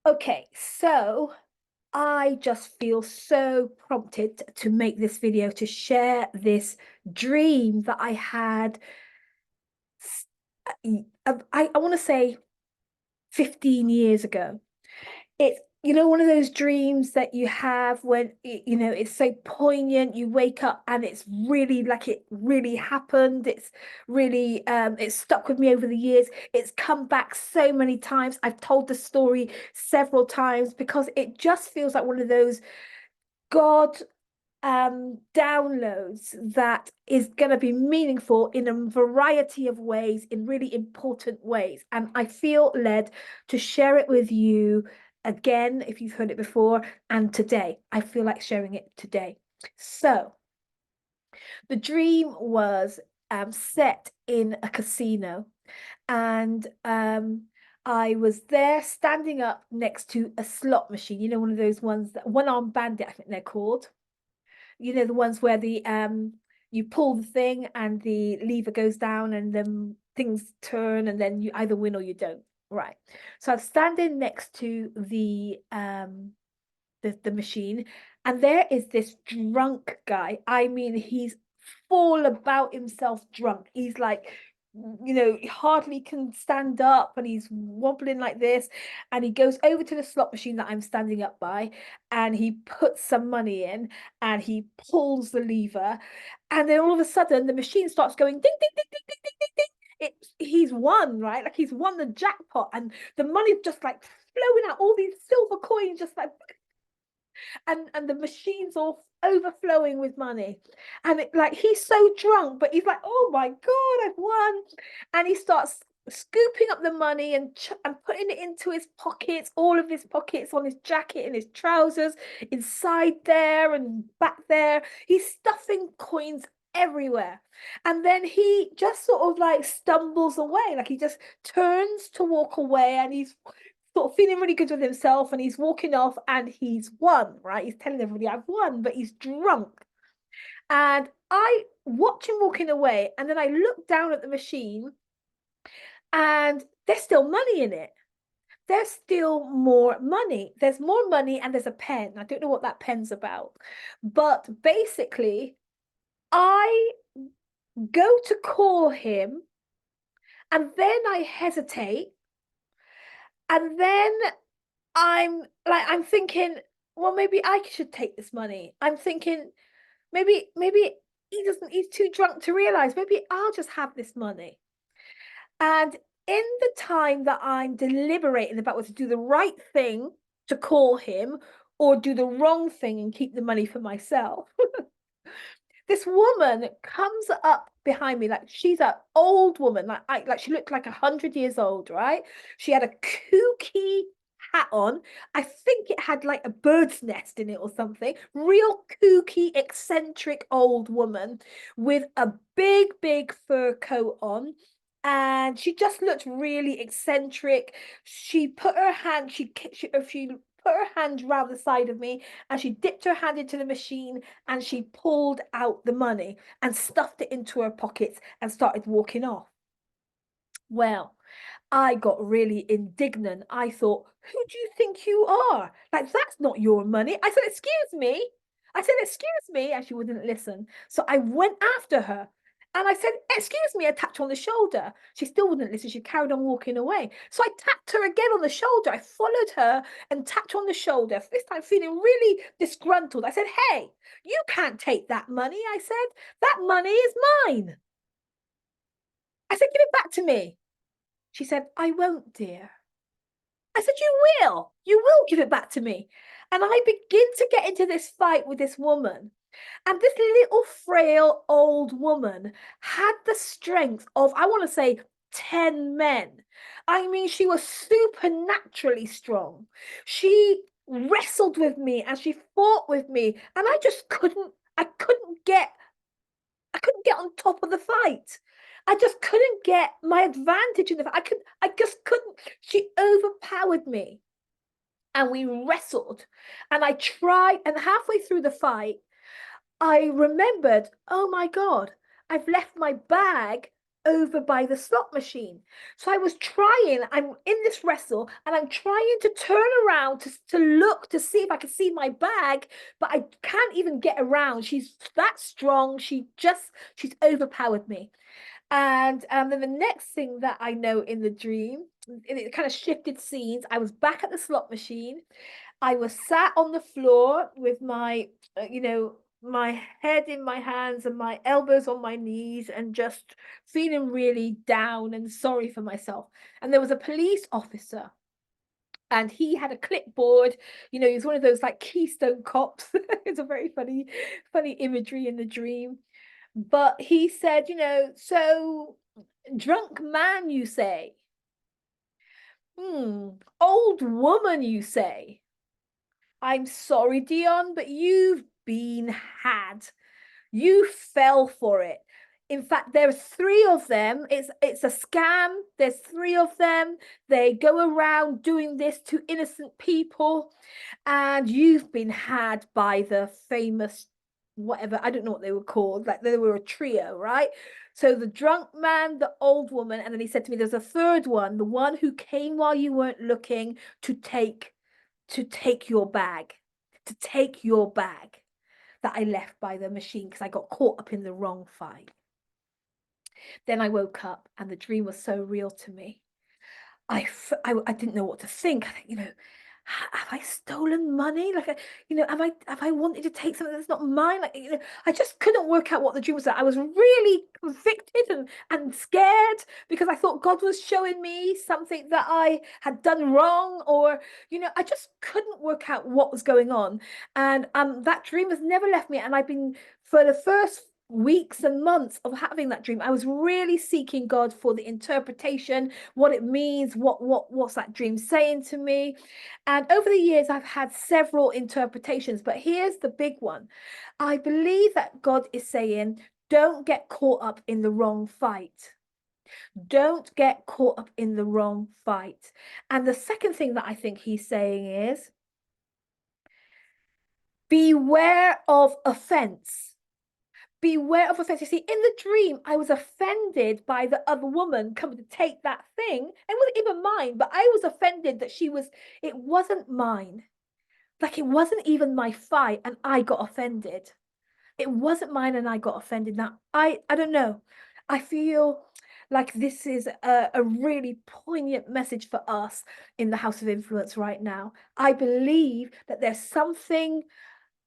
Okay, so I just feel so prompted to make this video to share this dream that I had. I want to say 15 years ago. It's, one of those dreams that you have when, it's so poignant. You wake up and it's really like it really happened. It's really, it's stuck with me over the years. It's come back so many times. I've told the story several times because it just feels like one of those God downloads that is going to be meaningful in a variety of ways, in really important ways. And I feel led to share it with you again, if you've heard it before, and today. I feel like sharing it today. So, the dream was set in a casino, and I was there standing up next to a slot machine, one of those ones that one arm bandit, I think they're called, the ones where the you pull the thing and the lever goes down and then things turn and then you either win or you don't. Right. So I'm standing next to the machine, and there is this drunk guy. I mean, he's full about himself drunk. He's like, he hardly can stand up and he's wobbling like this. And he goes over to the slot machine that I'm standing up by and he puts some money in and he pulls the lever. And then all of a sudden, the machine starts going ding, ding, ding, ding, ding, ding, ding, ding. He's won, right? Like he's won the jackpot, and the money's just like flowing out, all these silver coins, just like, and the machine's all overflowing with money. And like he's so drunk, but he's like, oh my God, I've won. And he starts scooping up the money and putting it into his pockets, all of his pockets, on his jacket and his trousers, inside there and back there. He's stuffing coins everywhere. And then he just sort of like stumbles away, like he just turns to walk away, and he's sort of feeling really good with himself, and he's walking off and he's won, right? He's telling everybody, I've won, but he's drunk. And I watch him walking away, and then I look down at the machine and there's still money in it. There's still more money. There's more money, and there's a pen. I don't know what that pen's about. But basically, I go to call him, and then I hesitate. And then I'm thinking, well, maybe I should take this money. I'm thinking, maybe he's too drunk to realize. Maybe I'll just have this money. And in the time that I'm deliberating about whether to do the right thing to call him or do the wrong thing and keep the money for myself, this woman comes up behind me, like she's an old woman, like she looked like 100 years old, right? She had a kooky hat on. I think it had like a bird's nest in it or something. Real kooky, eccentric old woman with a big fur coat on. And she just looked really eccentric. She put her hand, she put her hand round the side of me, and she dipped her hand into the machine and she pulled out the money and stuffed it into her pockets and started walking off. Well, I got really indignant. I thought, who do you think you are? Like, that's not your money. I said, excuse me. I said, excuse me. And she wouldn't listen. So I went after her. And I said, excuse me. I tapped her on the shoulder. She still wouldn't listen. She carried on walking away. So I tapped her again on the shoulder. I followed her and tapped her on the shoulder, this time feeling really disgruntled. I said, hey, you can't take that money. I said, that money is mine. I said, give it back to me. She said, I won't, dear. I said, you will give it back to me. And I begin to get into this fight with this woman. And this little frail old woman had the strength of, I want to say, 10 men. I mean, she was supernaturally strong. She wrestled with me and she fought with me. And I couldn't get on top of the fight. I just couldn't get my advantage in the fight. I just couldn't. She overpowered me. And we wrestled. And I tried, and halfway through the fight, I remembered, oh my God, I've left my bag over by the slot machine. So I was trying, I'm in this wrestle and I'm trying to turn around to look to see if I can see my bag, but I can't even get around. She's that strong. She's overpowered me. And then the next thing that I know in the dream, it kind of shifted scenes. I was back at the slot machine. I was sat on the floor with my, my head in my hands and my elbows on my knees and just feeling really down and sorry for myself. And there was a police officer and he had a clipboard. He was one of those like Keystone cops. It's a very funny imagery in the dream. But he said, so drunk man, you say? Old woman, you say? I'm sorry, Dion, but you've been had. You fell for it. In fact, there are three of them. It's a scam. There's three of them. They go around doing this to innocent people, and you've been had by the famous whatever. I don't know what they were called. Like they were a trio, right? So the drunk man, the old woman, and then he said to me, "There's a third one, the one who came while you weren't looking to take your bag, to take your bag that I left by the machine because I got caught up in the wrong fight." Then I woke up and the dream was so real to me. I didn't know what to think. I think, have I stolen money? Like, have I wanted to take something that's not mine? Like, I just couldn't work out what the dream was. I was really convicted and scared because I thought God was showing me something that I had done wrong, or, I just couldn't work out what was going on. And that dream has never left me. And I've been, for the first weeks and months of having that dream, I was really seeking God for the interpretation, what it means, what's that dream saying to me. And over the years I've had several interpretations, but here's the big one. I believe that God is saying, don't get caught up in the wrong fight. Don't get caught up in the wrong fight. And the second thing that I think he's saying is, beware of offense. Beware of offense. You see, in the dream, I was offended by the other woman coming to take that thing. It wasn't even mine, but I was offended that it wasn't mine. Like it wasn't even my fight, and I got offended. It wasn't mine, and I got offended. Now, I don't know. I feel like this is a really poignant message for us in the House of Influence right now. I believe that there's something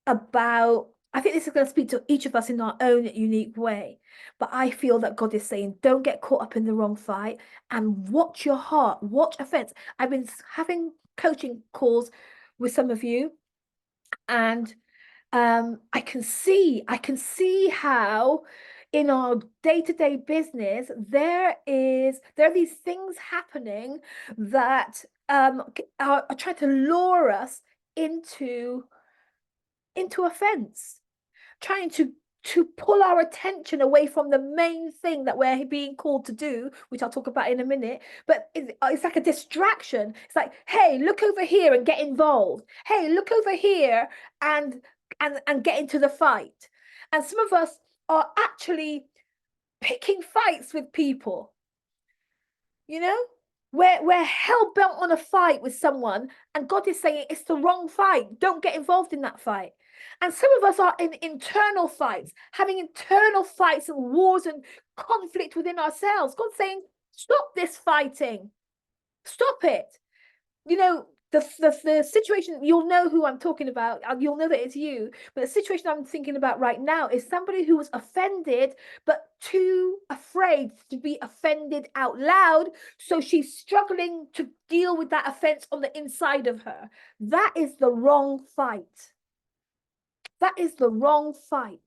about, I think this is going to speak to each of us in our own unique way, but I feel that God is saying, don't get caught up in the wrong fight and watch your heart, watch offense. I've been having coaching calls with some of you, and I can see how in our day-to-day business there are these things happening that are trying to lure us into offense, trying to pull our attention away from the main thing that we're being called to do, which I'll talk about in a minute. But it's like a distraction. It's like, hey, look over here and get involved. Hey, look over here and get into the fight. And some of us are actually picking fights with people, we're hell bent on a fight with someone, and God is saying it's the wrong fight. Don't get involved in that fight. And some of us are in internal fights, having internal fights and wars and conflict within ourselves. God's saying, stop this fighting. Stop it. The situation, you'll know who I'm talking about, and you'll know that it's you. But the situation I'm thinking about right now is somebody who was offended, but too afraid to be offended out loud. So she's struggling to deal with that offense on the inside of her. That is the wrong fight. That is the wrong fight.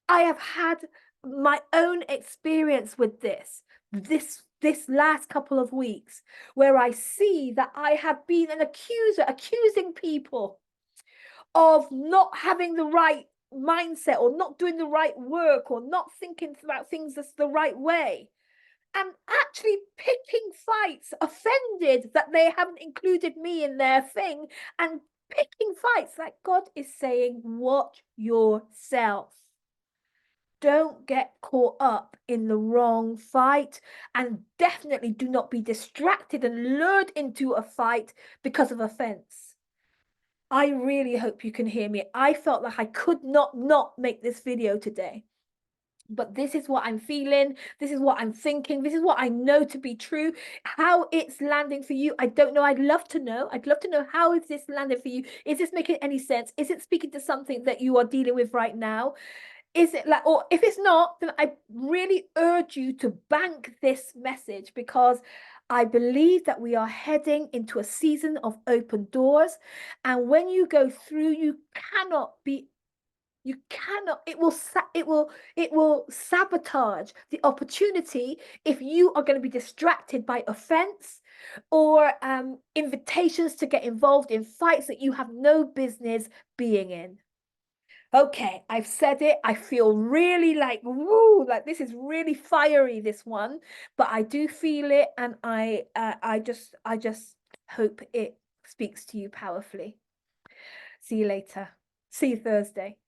I have had my own experience with this last couple of weeks, where I see that I have been an accuser, accusing people of not having the right mindset, or not doing the right work, or not thinking about things the right way, and actually picking fights, offended that they haven't included me in their thing, and picking fights. Like God is saying, watch yourself. don't get caught up in the wrong fight, and definitely do not be distracted and lured into a fight because of offense. I really hope you can hear me. I felt like I could not make this video today. But this is what I'm feeling. This is what I'm thinking. This is what I know to be true. How it's landing for you, I don't know. I'd love to know. I'd love to know, how is this landing for you? Is this making any sense? Is it speaking to something that you are dealing with right now? Is it like, or if it's not, then I really urge you to bank this message, because I believe that we are heading into a season of open doors. And when you go through, you cannot, it will sabotage the opportunity if you are going to be distracted by offense or invitations to get involved in fights that you have no business being in. Okay, I've said it. I feel really like, woo, like this is really fiery, this one, but I do feel it, and I just hope it speaks to you powerfully. See you later. See you Thursday.